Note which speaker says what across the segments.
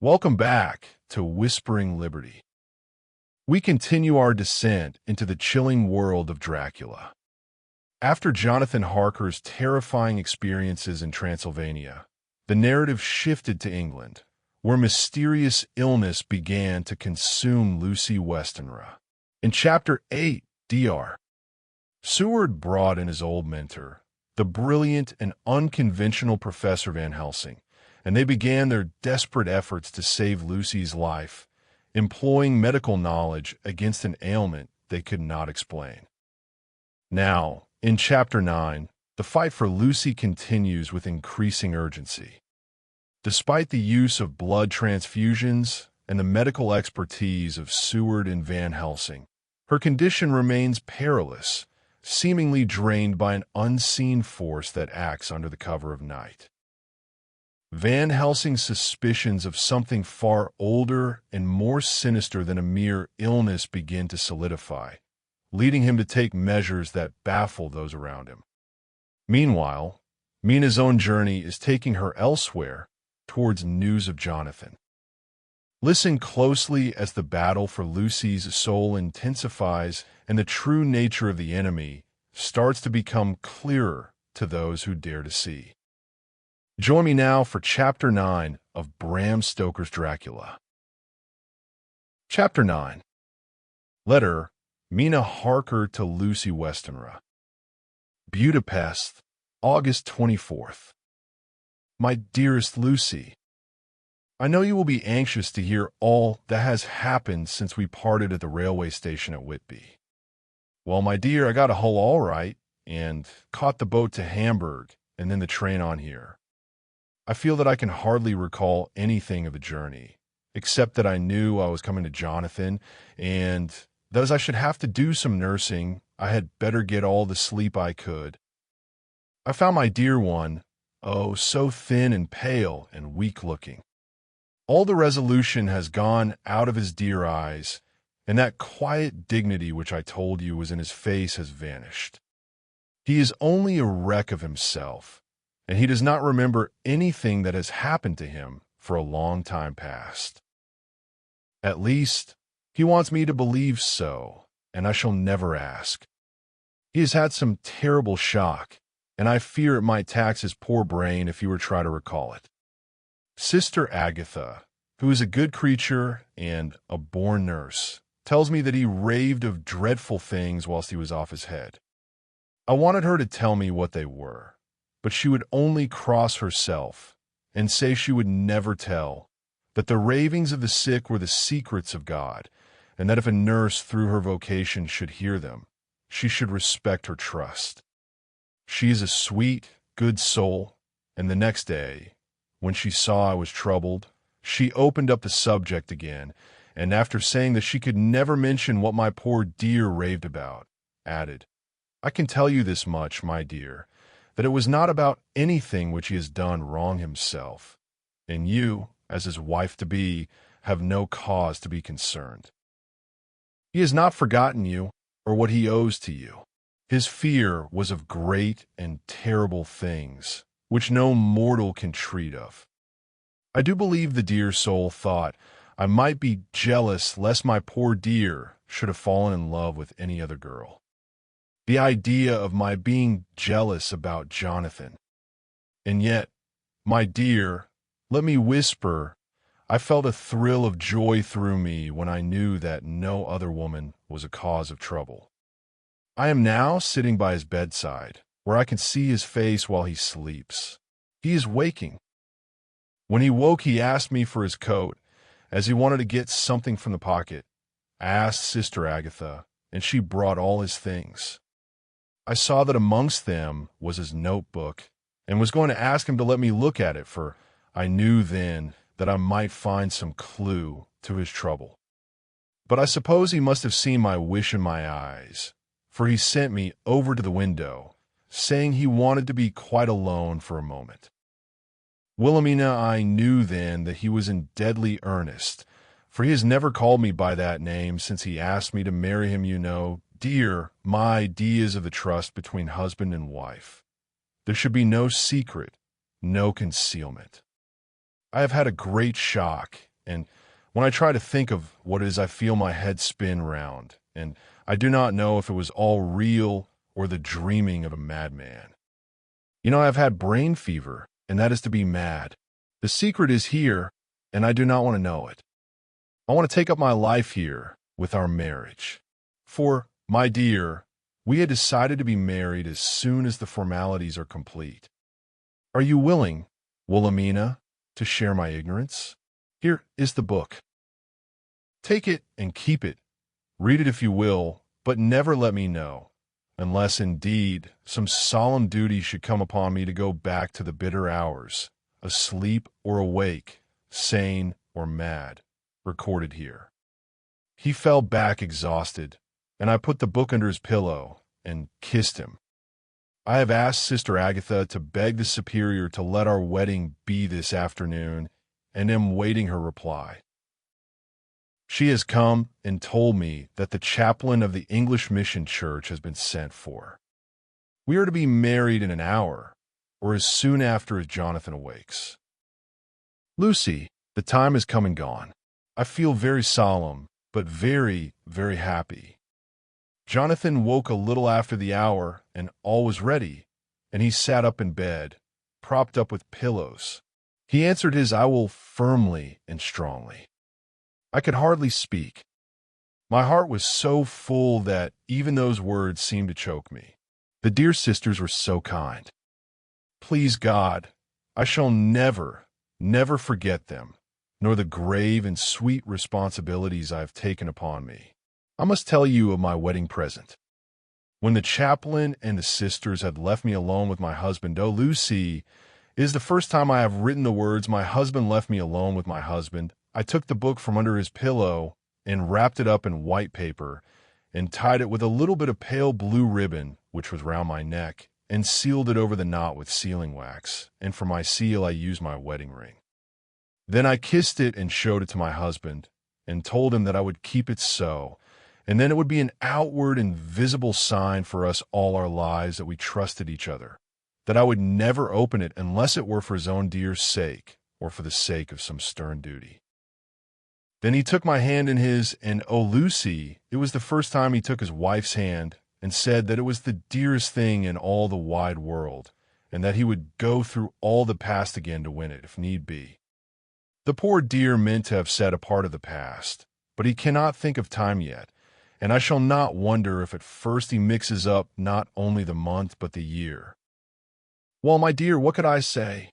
Speaker 1: Welcome back to Whispering Liberty. We continue our descent into the chilling world of Dracula. After Jonathan Harker's terrifying experiences in Transylvania, the narrative shifted to England, where mysterious illness began to consume Lucy Westenra. In Chapter 8, Dr. Seward brought in his old mentor, the brilliant and unconventional Professor Van Helsing, and they began their desperate efforts to save Lucy's life, employing medical knowledge against an ailment they could not explain. Now, in Chapter 9, the fight for Lucy continues with increasing urgency. Despite the use of blood transfusions and the medical expertise of Seward and Van Helsing, her condition remains perilous, seemingly drained by an unseen force that acts under the cover of night. Van Helsing's suspicions of something far older and more sinister than a mere illness begin to solidify, leading him to take measures that baffle those around him. Meanwhile, Mina's own journey is taking her elsewhere towards news of Jonathan. Listen closely as the battle for Lucy's soul intensifies and the true nature of the enemy starts to become clearer to those who dare to see. Join me now for Chapter 9 of Bram Stoker's Dracula. Chapter 9. Letter, Mina Harker to Lucy Westenra. Budapest, August 24th. My dearest Lucy, I know you will be anxious to hear all that has happened since we parted at the railway station at Whitby. Well, my dear, I got a Hull all right, and caught the boat to Hamburg and then the train on here. I feel that I can hardly recall anything of the journey, except that I knew I was coming to Jonathan, and that as I should have to do some nursing, I had better get all the sleep I could. I found my dear one, oh, so thin and pale and weak-looking. All the resolution has gone out of his dear eyes, and that quiet dignity which I told you was in his face has vanished. He is only a wreck of himself, and he does not remember anything that has happened to him for a long time past. At least, he wants me to believe so, and I shall never ask. He has had some terrible shock, and I fear it might tax his poor brain if he were to try to recall it. Sister Agatha, who is a good creature and a born nurse, tells me that he raved of dreadful things whilst he was off his head. I wanted her to tell me what they were, but she would only cross herself and say she would never tell, that the ravings of the sick were the secrets of God, and that if a nurse through her vocation should hear them, she should respect her trust. She is a sweet, good soul, and the next day, when she saw I was troubled, she opened up the subject again, and after saying that she could never mention what my poor dear raved about, added, I can tell you this much, my dear, that it was not about anything which he has done wrong himself, and you, as his wife-to-be, have no cause to be concerned. He has not forgotten you, or what he owes to you. His fear was of great and terrible things, which no mortal can treat of. I do believe the dear soul thought I might be jealous lest my poor dear should have fallen in love with any other girl. The idea of my being jealous about Jonathan. And yet, my dear, let me whisper, I felt a thrill of joy through me when I knew that no other woman was a cause of trouble. I am now sitting by his bedside, where I can see his face while he sleeps. He is waking. When he woke, he asked me for his coat, as he wanted to get something from the pocket. I asked Sister Agatha, and she brought all his things. I saw that amongst them was his notebook, and was going to ask him to let me look at it, for I knew then that I might find some clue to his trouble. But I suppose he must have seen my wish in my eyes, for he sent me over to the window, saying he wanted to be quite alone for a moment. Wilhelmina, I knew then that he was in deadly earnest, for he has never called me by that name since he asked me to marry him, you know. Dear, my ideas of the trust between husband and wife. There should be no secret, no concealment. I have had a great shock, and when I try to think of what it is, I feel my head spin round, and I do not know if it was all real or the dreaming of a madman. I've had brain fever, and that is to be mad. The secret is here, and I do not want to know it. I want to take up my life here with our marriage. For, my dear, we had decided to be married as soon as the formalities are complete. Are you willing, Wilhelmina, to share my ignorance? Here is the book. Take it and keep it. Read it if you will, but never let me know, unless indeed some solemn duty should come upon me to go back to the bitter hours, asleep or awake, sane or mad, recorded here. He fell back exhausted, and I put the book under his pillow and kissed him. I have asked Sister Agatha to beg the Superior to let our wedding be this afternoon, and am waiting her reply. She has come and told me that the chaplain of the English Mission Church has been sent for. We are to be married in an hour, or as soon after as Jonathan awakes. Lucy, the time has come and gone. I feel very solemn, but very, very happy. Jonathan woke a little after the hour, and all was ready, and he sat up in bed, propped up with pillows. He answered his "I will" firmly and strongly. I could hardly speak. My heart was so full that even those words seemed to choke me. The dear sisters were so kind. Please God, I shall never, never forget them, nor the grave and sweet responsibilities I have taken upon me. I must tell you of my wedding present. When the chaplain and the sisters had left me alone with my husband, oh, Lucy, it is the first time I have written the words, "My husband left me alone with my husband." I took the book from under his pillow and wrapped it up in white paper and tied it with a little bit of pale blue ribbon, which was round my neck, and sealed it over the knot with sealing wax, and for my seal I used my wedding ring. Then I kissed it and showed it to my husband, and told him that I would keep it so, and then it would be an outward and visible sign for us all our lives that we trusted each other, that I would never open it unless it were for his own dear sake, or for the sake of some stern duty. Then he took my hand in his, and oh, Lucy, it was the first time he took his wife's hand, and said that it was the dearest thing in all the wide world, and that he would go through all the past again to win it, if need be. The poor dear meant to have said a part of the past, but he cannot think of time yet, and I shall not wonder if at first he mixes up not only the month but the year. Well, my dear, what could I say?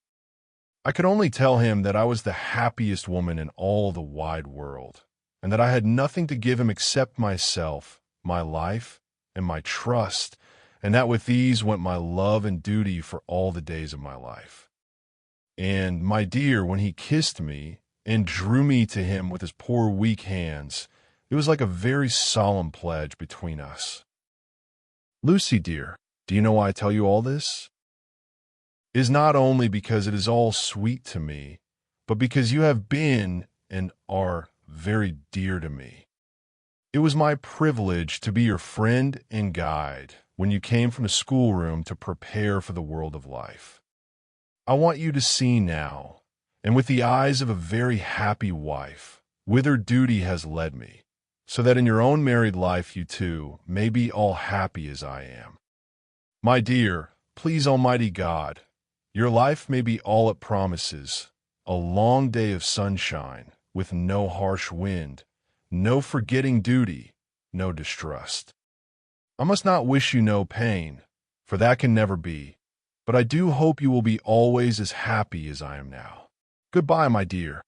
Speaker 1: I could only tell him that I was the happiest woman in all the wide world, and that I had nothing to give him except myself, my life, and my trust, and that with these went my love and duty for all the days of my life. And, my dear, when he kissed me and drew me to him with his poor weak hands, it was like a very solemn pledge between us. Lucy, dear, do you know why I tell you all this? It is not only because it is all sweet to me, but because you have been and are very dear to me. It was my privilege to be your friend and guide when you came from the schoolroom to prepare for the world of life. I want you to see now, and with the eyes of a very happy wife, whither duty has led me, so that in your own married life you too may be all happy as I am. My dear, please Almighty God, your life may be all it promises, a long day of sunshine, with no harsh wind, no forgetting duty, no distrust. I must not wish you no pain, for that can never be, but I do hope you will be always as happy as I am now. Goodbye, my dear.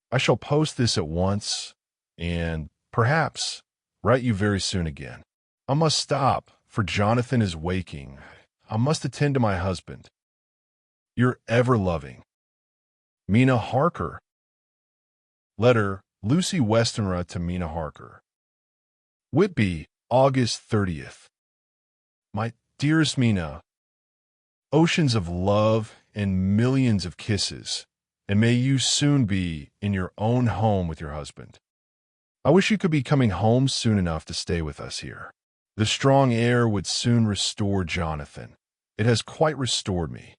Speaker 1: I shall post this at once, and, perhaps, write you very soon again. I must stop, for Jonathan is waking. I must attend to my husband. Your ever-loving Mina Harker. Letter, Lucy Westenra to Mina Harker. Whitby, August 30th. My dearest Mina, oceans of love and millions of kisses, and may you soon be in your own home with your husband. I wish you could be coming home soon enough to stay with us here. The strong air would soon restore Jonathan. It has quite restored me.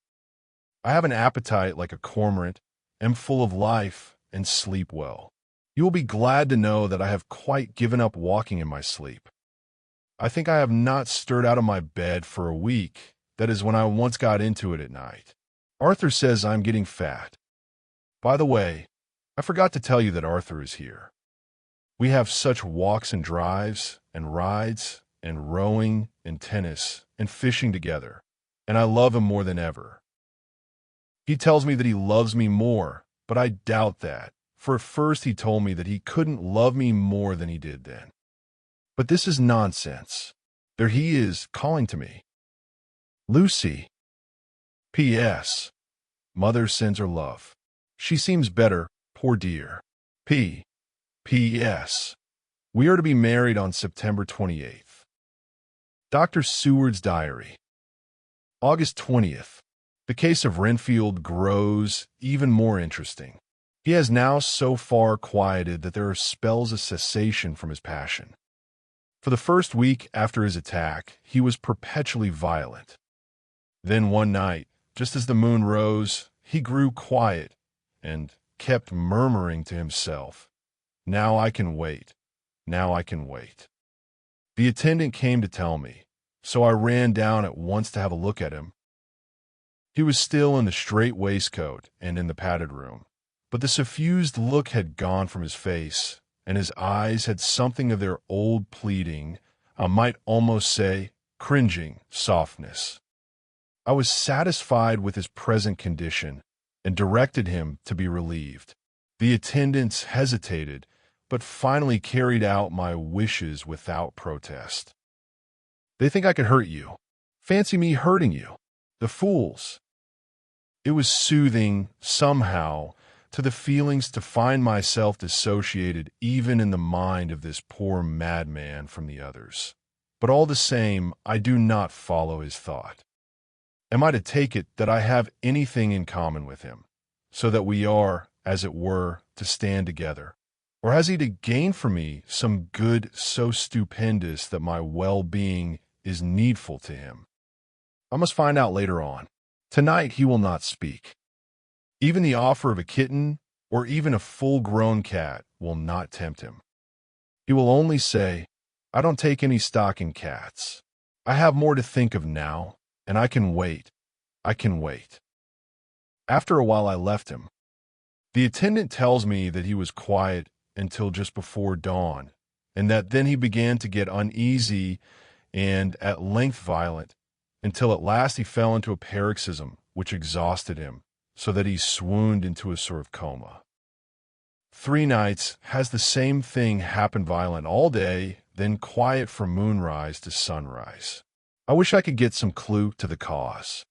Speaker 1: I have an appetite like a cormorant, am full of life, and sleep well. You will be glad to know that I have quite given up walking in my sleep. I think I have not stirred out of my bed for a week. That is when I once got into it at night. Arthur says I'm getting fat. By the way, I forgot to tell you that Arthur is here. We have such walks and drives and rides and rowing and tennis and fishing together, and I love him more than ever. He tells me that he loves me more, but I doubt that, for at first he told me that he couldn't love me more than he did then. But this is nonsense. There he is, calling to me. Lucy. P.S. Mother sends her love. She seems better, poor dear. P.S. We are to be married on September 28th. Dr. Seward's diary. August 20th. The case of Renfield grows even more interesting. He has now so far quieted that there are spells of cessation from his passion. For the first week after his attack, he was perpetually violent. Then one night, just as the moon rose, he grew quiet and kept murmuring to himself, "Now I can wait. Now I can wait." The attendant came to tell me, so I ran down at once to have a look at him. He was still in the straight waistcoat and in the padded room, but the suffused look had gone from his face, and his eyes had something of their old pleading, I might almost say cringing, softness. I was satisfied with his present condition and directed him to be relieved. The attendants hesitated, but finally carried out my wishes without protest. They think I could hurt you. Fancy me hurting you. The fools. It was soothing, somehow, to the feelings to find myself dissociated even in the mind of this poor madman from the others. But all the same, I do not follow his thought. Am I to take it that I have anything in common with him, so that we are, as it were, to stand together? Or has he to gain for me some good so stupendous that my well-being is needful to him? I must find out later on. Tonight he will not speak. Even the offer of a kitten or even a full-grown cat will not tempt him. He will only say, "I don't take any stock in cats. I have more to think of now, and I can wait. I can wait." After a while I left him. The attendant tells me that he was quiet until just before dawn, and that then he began to get uneasy and at length violent, until at last he fell into a paroxysm which exhausted him, so that he swooned into a sort of coma. 3 nights has the same thing happen, violent all day, then quiet from moonrise to sunrise. I wish I could get some clue to the cause.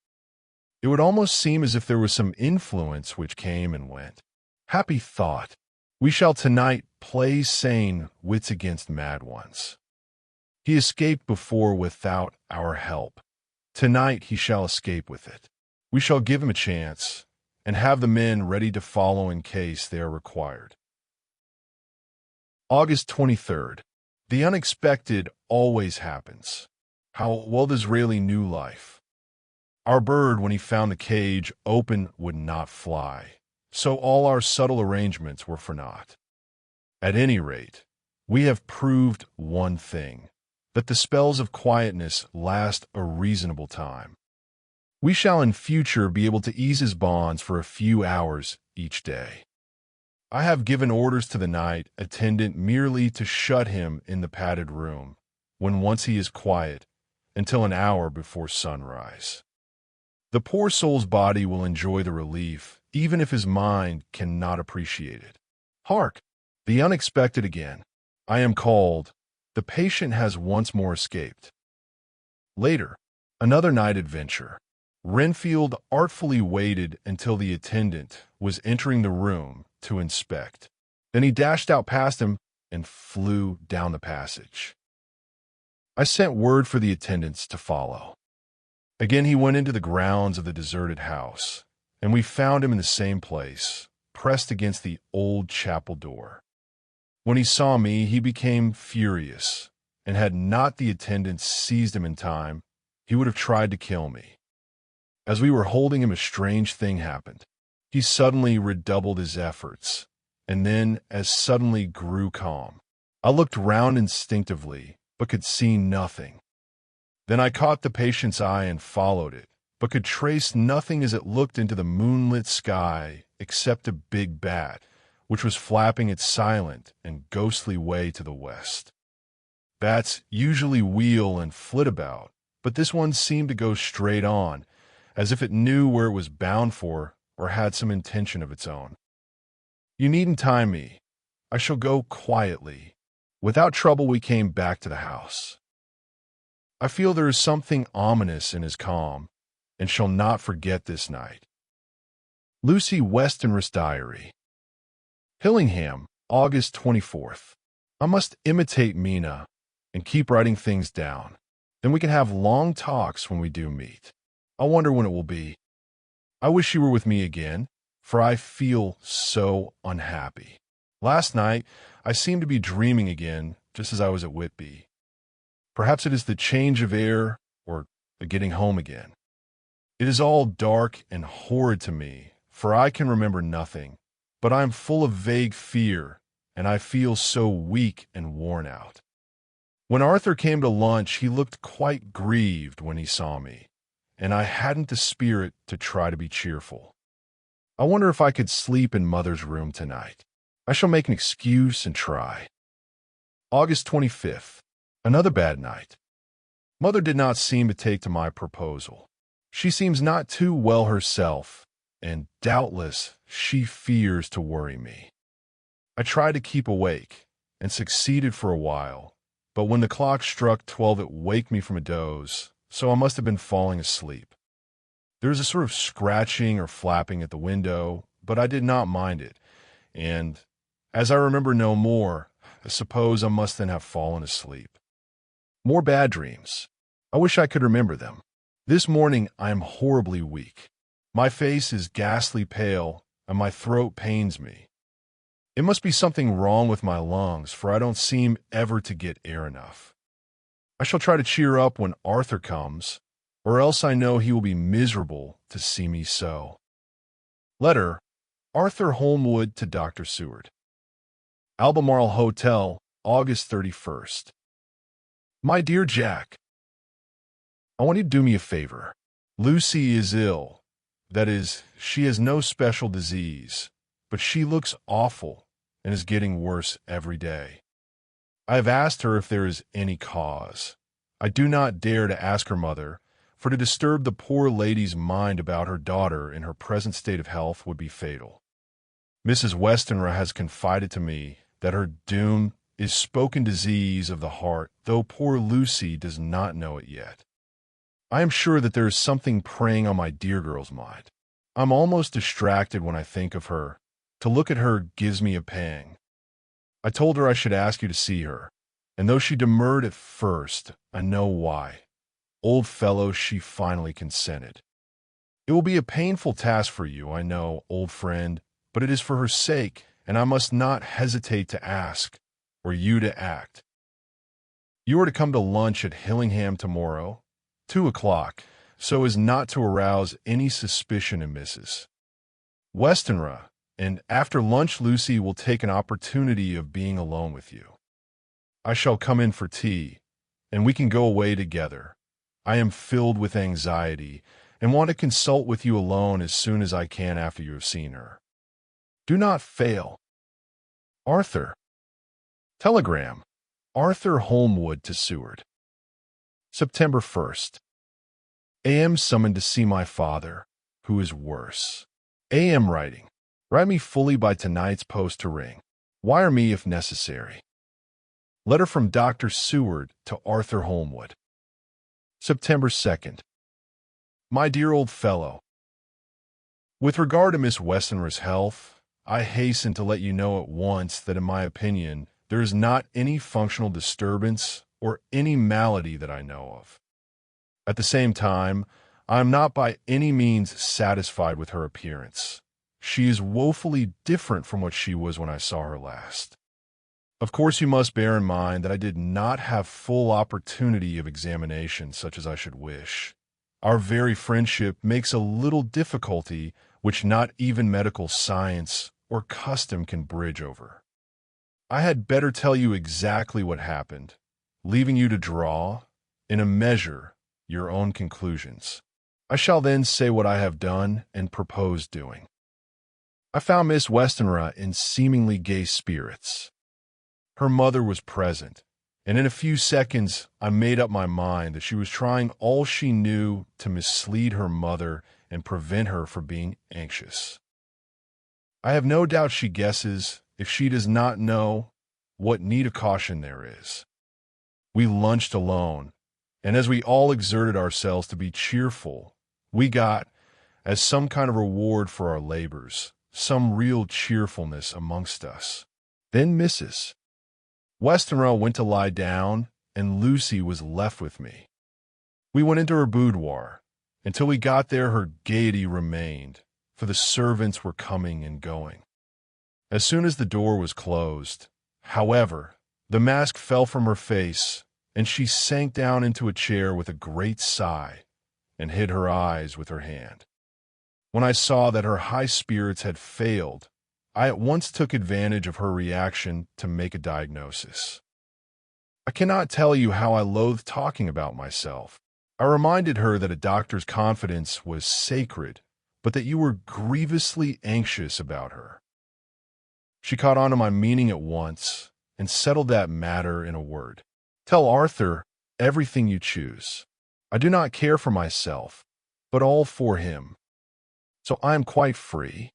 Speaker 1: It would almost seem as if there was some influence which came and went. Happy thought! We shall tonight play sane wits against mad ones. He escaped before without our help. Tonight he shall escape with it. We shall give him a chance, and have the men ready to follow in case they are required. August 23rd. The unexpected always happens. How well Disraeli knew life. Our bird, when he found the cage open, would not fly, so all our subtle arrangements were for naught. At any rate, we have proved one thing, that the spells of quietness last a reasonable time. We shall in future be able to ease his bonds for a few hours each day. I have given orders to the night attendant merely to shut him in the padded room, when once he is quiet, until an hour before sunrise. The poor soul's body will enjoy the relief, even if his mind cannot appreciate it. Hark! The unexpected again. I am called. The patient has once more escaped. Later, another night adventure. Renfield artfully waited until the attendant was entering the room to inspect. Then he dashed out past him and flew down the passage. I sent word for the attendants to follow. Again he went into the grounds of the deserted house, and we found him in the same place, pressed against the old chapel door. When he saw me, he became furious, and had not the attendants seized him in time, he would have tried to kill me. As we were holding him, a strange thing happened. He suddenly redoubled his efforts, and then as suddenly grew calm. I looked round instinctively, but could see nothing. Then I caught the patient's eye and followed it, but could trace nothing as it looked into the moonlit sky except a big bat, which was flapping its silent and ghostly way to the west. Bats usually wheel and flit about, but this one seemed to go straight on, as if it knew where it was bound for or had some intention of its own. "You needn't tie me. I shall go quietly." Without trouble we came back to the house. I feel there is something ominous in his calm, and shall not forget this night. Lucy Westenra's diary. Hillingham, August 24th. I must imitate Mina and keep writing things down. Then we can have long talks when we do meet. I wonder when it will be. I wish you were with me again, for I feel so unhappy. Last night, I seemed to be dreaming again, just as I was at Whitby. Perhaps it is the change of air or the getting home again. It is all dark and horrid to me, for I can remember nothing, but I am full of vague fear, and I feel so weak and worn out. When Arthur came to lunch, he looked quite grieved when he saw me, and I hadn't the spirit to try to be cheerful. I wonder if I could sleep in Mother's room tonight. I shall make an excuse and try. August 25th. Another bad night. Mother did not seem to take to my proposal. She seems not too well herself, and doubtless she fears to worry me. I tried to keep awake, and succeeded for a while, but when the clock struck 12 it waked me from a doze, so I must have been falling asleep. There was a sort of scratching or flapping at the window, but I did not mind it, and, as I remember no more, I suppose I must then have fallen asleep. More bad dreams. I wish I could remember them. This morning I am horribly weak. My face is ghastly pale, and my throat pains me. It must be something wrong with my lungs, for I don't seem ever to get air enough. I shall try to cheer up when Arthur comes, or else I know he will be miserable to see me so. Letter, Arthur Holmwood to Dr. Seward. Albemarle Hotel, August 31st. My dear Jack, I want you to do me a favor. Lucy is ill. That is, she has no special disease, but she looks awful and is getting worse every day. I have asked her if there is any cause. I do not dare to ask her mother, for to disturb the poor lady's mind about her daughter in her present state of health would be fatal. Mrs. Westenra has confided to me that her doom is spoken disease of the heart, though poor Lucy does not know it yet. I am sure that there is something preying on my dear girl's mind. I'm almost distracted when I think of her. To look at her gives me a pang. I told her I should ask you to see her, and though she demurred at first, I know why. Old fellow, she finally consented. It will be a painful task for you, I know, old friend, but it is for her sake, and I must not hesitate to ask, or you to act. You are to come to lunch at Hillingham tomorrow, 2 o'clock, so as not to arouse any suspicion in Mrs. Westenra, and after lunch Lucy will take an opportunity of being alone with you. I shall come in for tea, and we can go away together. I am filled with anxiety, and want to consult with you alone as soon as I can after you have seen her. Do not fail. Arthur. Telegram. Arthur Holmwood to Seward. September 1st. A.M. summoned to see my father, who is worse. A.M. writing. Write me fully by tonight's post to ring. Wire me if necessary. Letter from Dr. Seward to Arthur Holmwood. September 2nd. My dear old fellow, with regard to Miss Westenra's health, I hasten to let you know at once that in my opinion, there is not any functional disturbance or any malady that I know of. At the same time, I am not by any means satisfied with her appearance. She is woefully different from what she was when I saw her last. Of course, you must bear in mind that I did not have full opportunity of examination such as I should wish. Our very friendship makes a little difficulty which not even medical science or custom can bridge over. I had better tell you exactly what happened, leaving you to draw, in a measure, your own conclusions. I shall then say what I have done and propose doing. I found Miss Westenra in seemingly gay spirits. Her mother was present, and in a few seconds I made up my mind that she was trying all she knew to mislead her mother and prevent her from being anxious. I have no doubt she guesses, if she does not know, what need of caution there is. We lunched alone, and as we all exerted ourselves to be cheerful, we got, as some kind of reward for our labors, some real cheerfulness amongst us. Then Mrs. Westenra went to lie down, and Lucy was left with me. We went into her boudoir. Until we got there, her gaiety remained, for the servants were coming and going. As soon as the door was closed, however, the mask fell from her face, and she sank down into a chair with a great sigh and hid her eyes with her hand. When I saw that her high spirits had failed, I at once took advantage of her reaction to make a diagnosis. I cannot tell you how I loathed talking about myself. I reminded her that a doctor's confidence was sacred, but that you were grievously anxious about her. She caught on to my meaning at once and settled that matter in a word. Tell Arthur everything you choose. I do not care for myself, but all for him. So I am quite free.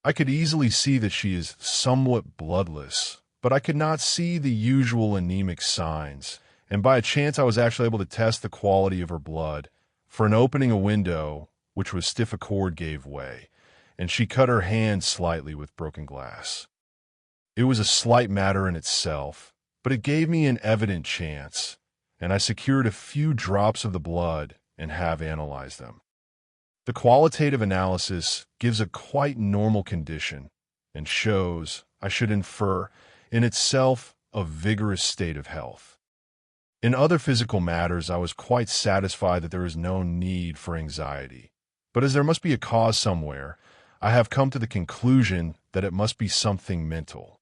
Speaker 1: I could easily see that she is somewhat bloodless, but I could not see the usual anemic signs, and by a chance I was actually able to test the quality of her blood, for in opening a window, which was stiff, a cord gave way, and she cut her hand slightly with broken glass. It was a slight matter in itself, but it gave me an evident chance, and I secured a few drops of the blood and have analyzed them. The qualitative analysis gives a quite normal condition and shows, I should infer, in itself a vigorous state of health. In other physical matters, I was quite satisfied that there is no need for anxiety. But as there must be a cause somewhere, I have come to the conclusion that it must be something mental.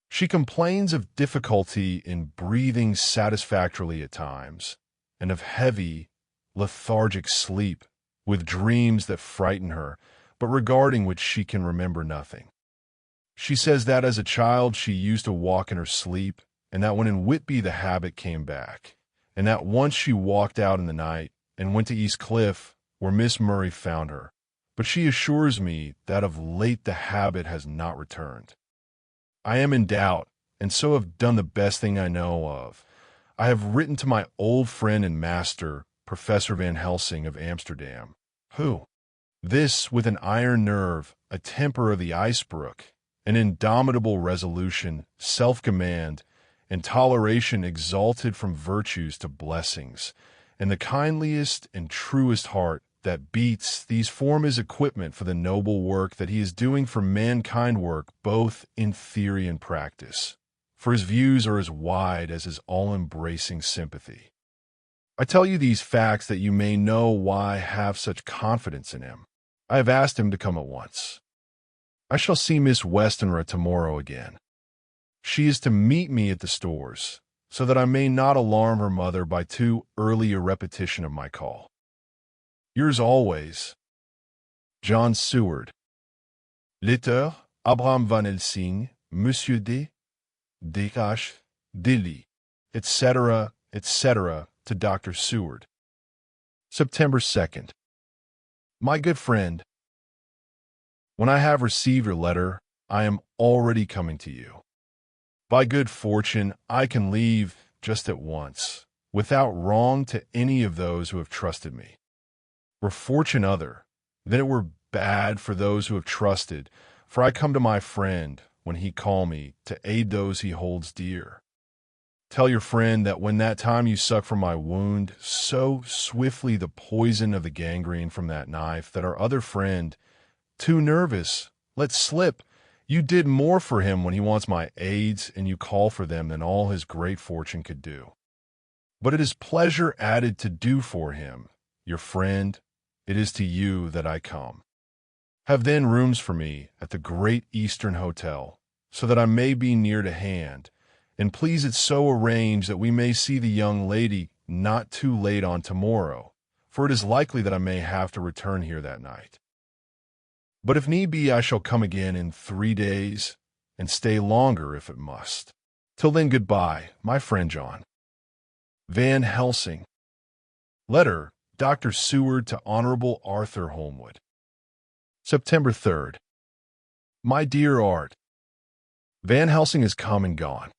Speaker 1: She complains of difficulty in breathing satisfactorily at times, and of heavy, lethargic sleep, with dreams that frighten her, but regarding which she can remember nothing. She says that as a child she used to walk in her sleep, and that when in Whitby the habit came back, and that once she walked out in the night and went to East Cliff, where Miss Murray found her, but she assures me that of late the habit has not returned. I am in doubt, and so have done the best thing I know of. I have written to my old friend and master, Professor Van Helsing of Amsterdam, who, this with an iron nerve, a temper of the icebrook, an indomitable resolution, self-command, and toleration exalted from virtues to blessings, and the kindliest and truest heart that beats, these form his equipment for the noble work that he is doing for mankind, work both in theory and practice, for his views are as wide as his all-embracing sympathy. I tell you these facts that you may know why I have such confidence in him. I have asked him to come at once. I shall see Miss Westenra tomorrow again. She is to meet me at the stores, so that I may not alarm her mother by too early a repetition of my call. Yours always, John Seward. Letter, Abraham van Helsing, Monsieur D. H. Dilly, etc., etc., to Dr. Seward. September 2nd. My good friend, when I have received your letter, I am already coming to you. By good fortune, I can leave just at once, without wrong to any of those who have trusted me. Were fortune other, then it were bad for those who have trusted, for I come to my friend, when he call me, to aid those he holds dear. Tell your friend that when that time you suck from my wound, so swiftly the poison of the gangrene from that knife, that our other friend, too nervous, let slip, you did more for him when he wants my aids, and you call for them than all his great fortune could do. But it is pleasure added to do for him, your friend, it is to you that I come. Have then rooms for me at the Great Eastern Hotel, so that I may be near to hand, and please it so arrange that we may see the young lady not too late on tomorrow, for it is likely that I may have to return here that night. But if need be, I shall come again in 3 days, and stay longer if it must. Till then, goodbye, my friend John. Van Helsing. Letter, Dr. Seward to Honorable Arthur Holmwood. September 3rd. My dear Art, Van Helsing has come and gone.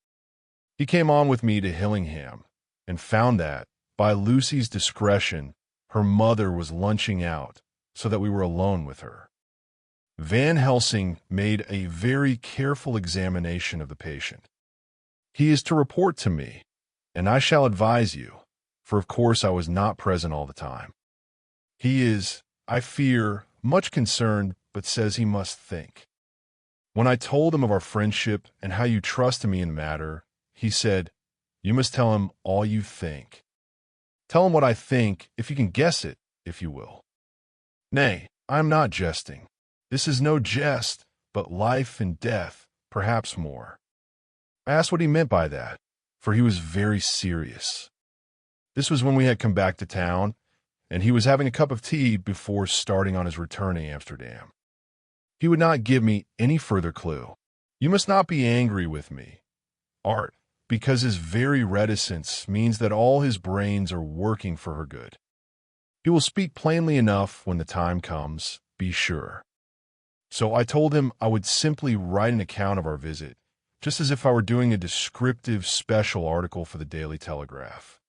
Speaker 1: He came on with me to Hillingham, and found that, by Lucy's discretion, her mother was lunching out, so that we were alone with her. Van Helsing made a very careful examination of the patient. He is to report to me, and I shall advise you, for of course I was not present all the time. He is, I fear, much concerned, but says he must think. When I told him of our friendship and how you trusted me in the matter, he said, "You must tell him all you think. Tell him what I think, if you can guess it, if you will." Nay, I am not jesting. This is no jest, but life and death, perhaps more. I asked what he meant by that, for he was very serious. This was when we had come back to town, and he was having a cup of tea before starting on his return to Amsterdam. He would not give me any further clue. You must not be angry with me, Art, because his very reticence means that all his brains are working for her good. He will speak plainly enough when the time comes, be sure. So I told him I would simply write an account of our visit, just as if I were doing a descriptive special article for the Daily Telegraph.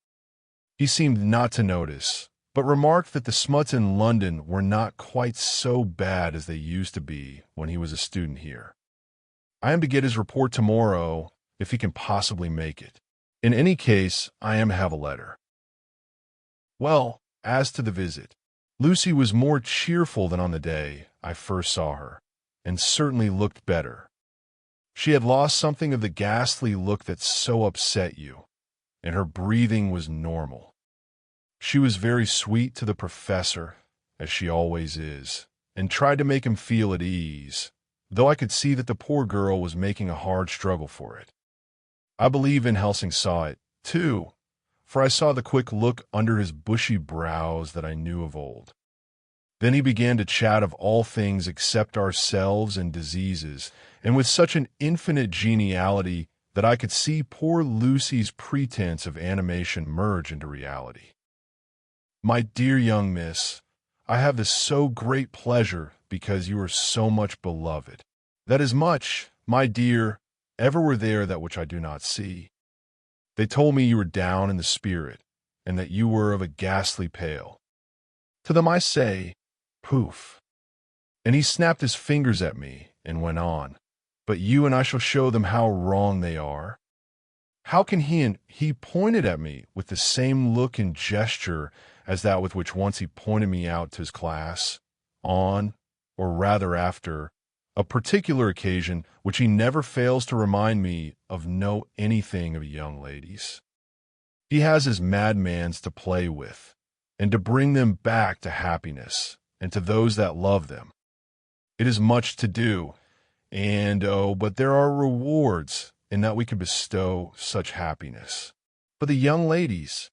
Speaker 1: He seemed not to notice, but remarked that the smuts in London were not quite so bad as they used to be when he was a student here. I am to get his report tomorrow, if he can possibly make it. In any case, I am to have a letter. Well, as to the visit, Lucy was more cheerful than on the day I first saw her, and certainly looked better. She had lost something of the ghastly look that so upset you, and her breathing was normal. She was very sweet to the professor, as she always is, and tried to make him feel at ease, though I could see that the poor girl was making a hard struggle for it. I believe Van Helsing saw it, too, for I saw the quick look under his bushy brows that I knew of old. Then he began to chat of all things except ourselves and diseases, and with such an infinite geniality that I could see poor Lucy's pretense of animation merge into reality. My dear young miss, I have this so great pleasure because you are so much beloved. That is much, my dear, ever were there that which I do not see. They told me you were down in the spirit, and that you were of a ghastly pale. To them I say, poof. And he snapped his fingers at me and went on, but you and I shall show them how wrong they are. How can he pointed at me with the same look and gesture as that with which once he pointed me out to his class, on, or rather after, a particular occasion which he never fails to remind me of know anything of young ladies. He has his madmans to play with, and to bring them back to happiness, and to those that love them. It is much to do, and but there are rewards in that we can bestow such happiness. But the young ladies,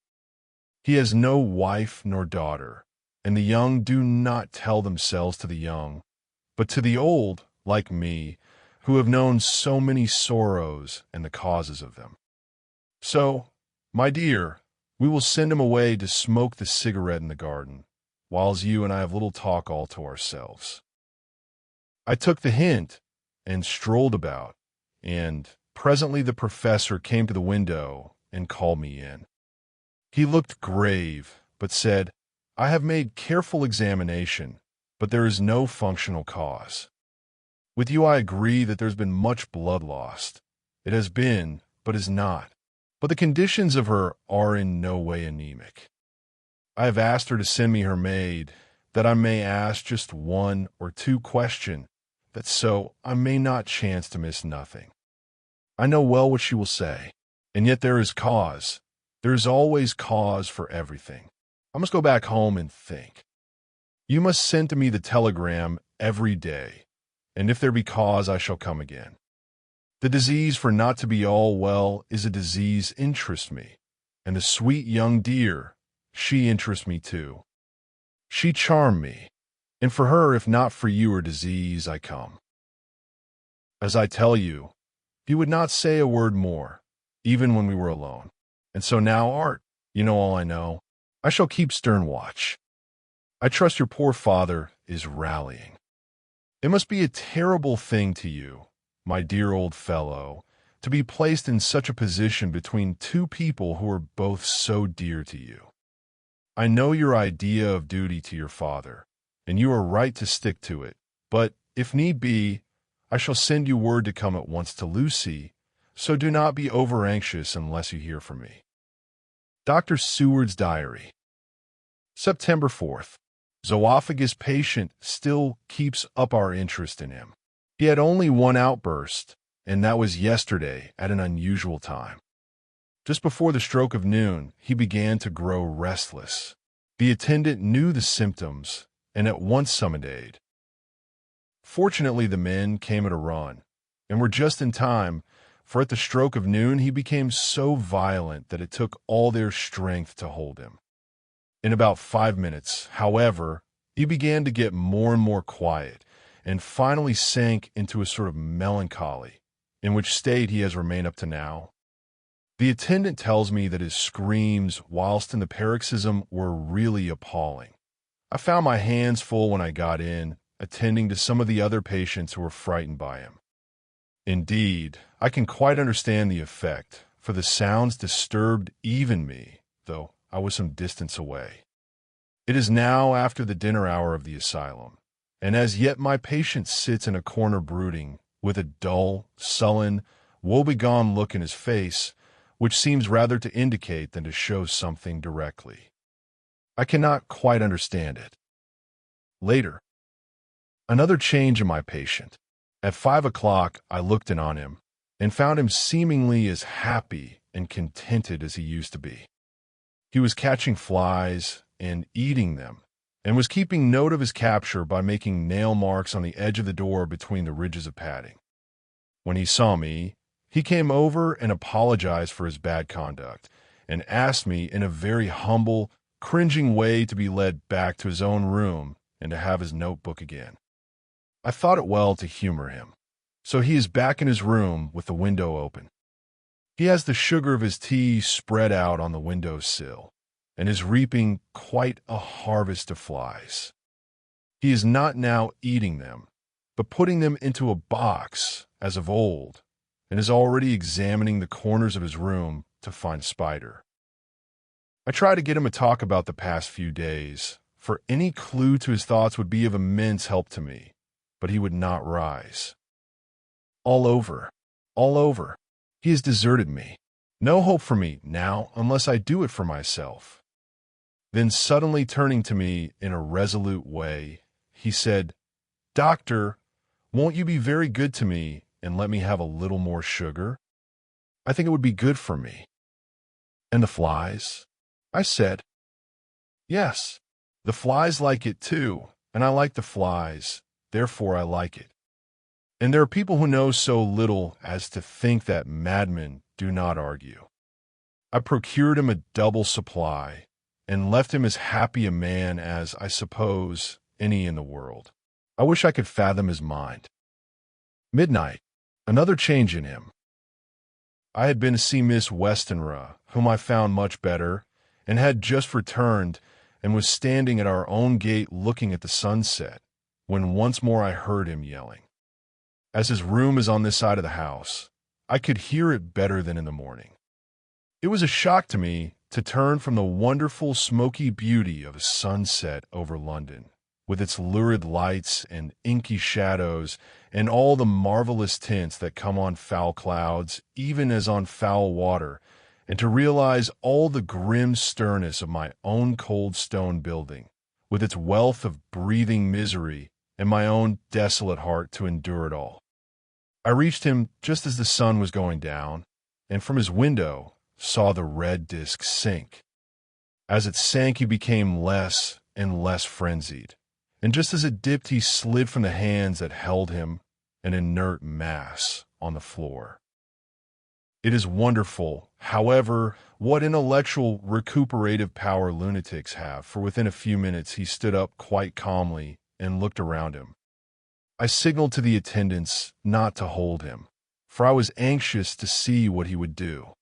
Speaker 1: he has no wife nor daughter, and the young do not tell themselves to the young, but to the old, like me, who have known so many sorrows and the causes of them. So, my dear, we will send him away to smoke the cigarette in the garden, whiles you and I have little talk all to ourselves. I took the hint and strolled about, and presently the professor came to the window and called me in. He looked grave, but said, "I have made careful examination, but there is no functional cause. With you I agree that there's been much blood lost. It has been, but is not. But the conditions of her are in no way anemic. I have asked her to send me her maid, that I may ask just 1 or 2 questions, that so I may not chance to miss nothing. I know well what she will say, and yet there is cause. There is always cause for everything. I must go back home and think. You must send to me the telegram every day, and if there be cause, I shall come again. The disease for not to be all well is a disease interests me, and the sweet young dear, she interests me too. She charmed me, and for her, if not for you or disease, I come. As I tell you, he would not say a word more, even when we were alone. And so now, Art, you know all I know. I shall keep stern watch. I trust your poor father is rallying. It must be a terrible thing to you, my dear old fellow, to be placed in such a position between two people who are both so dear to you. I know your idea of duty to your father, and you are right to stick to it, but if need be, I shall send you word to come at once to Lucy, so do not be over-anxious unless you hear from me. Dr. Seward's Diary. September 4th. Zoophagus patient still keeps up our interest in him. He had only one outburst, and that was yesterday at an unusual time. Just before the stroke of noon, he began to grow restless. The attendant knew the symptoms and at once summoned aid. Fortunately, the men came at a run, and were just in time, for at the stroke of noon he became so violent that it took all their strength to hold him. In about 5 minutes, however, he began to get more and more quiet, and finally sank into a sort of melancholy, in which state he has remained up to now. The attendant tells me that his screams whilst in the paroxysm were really appalling. I found my hands full when I got in, attending to some of the other patients who were frightened by him. Indeed, I can quite understand the effect, for the sounds disturbed even me, though I was some distance away. It is now after the dinner hour of the asylum, and as yet my patient sits in a corner brooding, with a dull, sullen, woebegone look in his face, which seems rather to indicate than to show something directly. I cannot quite understand it. Later. Another change in my patient. At 5 o'clock, I looked in on him, and found him seemingly as happy and contented as he used to be. He was catching flies and eating them, and was keeping note of his capture by making nail marks on the edge of the door between the ridges of padding. When he saw me, he came over and apologized for his bad conduct, and asked me in a very humble, cringing way to be led back to his own room and to have his notebook again. I thought it well to humor him, so he is back in his room with the window open. He has the sugar of his tea spread out on the window sill, and is reaping quite a harvest of flies. He is not now eating them, but putting them into a box, as of old, and is already examining the corners of his room to find a spider. I try to get him to talk about the past few days, for any clue to his thoughts would be of immense help to me, but he would not rise. All over. He has deserted me. No hope for me now unless I do it for myself. Then suddenly turning to me in a resolute way, he said, "Doctor, won't you be very good to me and let me have a little more sugar? I think it would be good for me." "And the flies?" I said. "Yes, the flies like it too, and I like the flies, therefore I like it. And there are people who know so little as to think that madmen do not argue." I procured him a double supply, and left him as happy a man as, I suppose, any in the world. I wish I could fathom his mind. Midnight. Another change in him. I had been to see Miss Westenra, whom I found much better, and had just returned, and was standing at our own gate looking at the sunset, when once more I heard him yelling. As his room is on this side of the house, I could hear it better than in the morning. It was a shock to me to turn from the wonderful smoky beauty of a sunset over London, with its lurid lights and inky shadows and all the marvelous tints that come on foul clouds, even as on foul water, and to realize all the grim sternness of my own cold stone building, with its wealth of breathing misery, and my own desolate heart to endure it all. I reached him just as the sun was going down, and from his window saw the red disk sink. As it sank, he became less and less frenzied, and just as it dipped, he slid from the hands that held him, an inert mass on the floor. It is wonderful, however, what intellectual recuperative power lunatics have, for within a few minutes he stood up quite calmly and looked around him. I signaled to the attendants not to hold him, for I was anxious to see what he would do.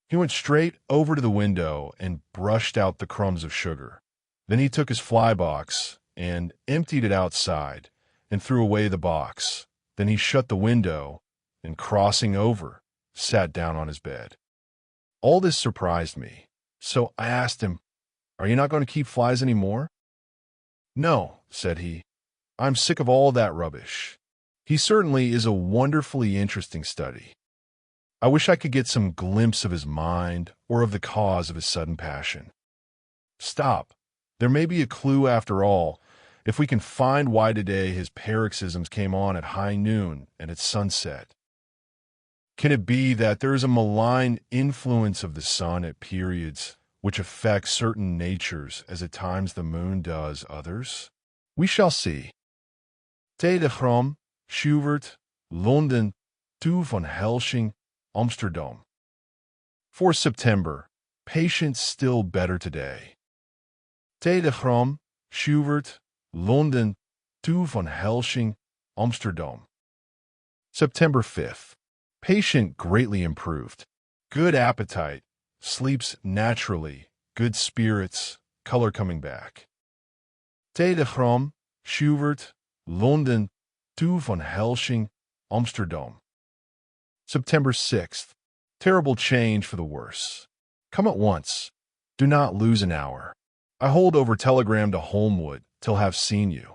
Speaker 1: He went straight over to the window and brushed out the crumbs of sugar. Then he took his fly box and emptied it outside and threw away the box. Then he shut the window and, crossing over, sat down on his bed. All this surprised me, so I asked him, "Are you not going to keep flies anymore?" "No," said he. "I'm sick of all that rubbish." He certainly is a wonderfully interesting study. I wish I could get some glimpse of his mind or of the cause of his sudden passion. Stop. There may be a clue after all, if we can find why today his paroxysms came on at high noon and at sunset. Can it be that there is a malign influence of the sun at periods which affects certain natures as at times the moon does others? We shall see. Telegram, Seward, London, 2 van Helsing, Amsterdam. 4 September. Patient still better today. Telegram, Seward, London, 2 van Helsing, Amsterdam. September 5th. Patient greatly improved. Good appetite. Sleeps naturally. Good spirits. Color coming back. Telegram, Seward, London, 2 van Helsing, Amsterdam. September 6th. Terrible change for the worse. Come at once. Do not lose an hour. I hold over telegram to Holmwood till have seen you.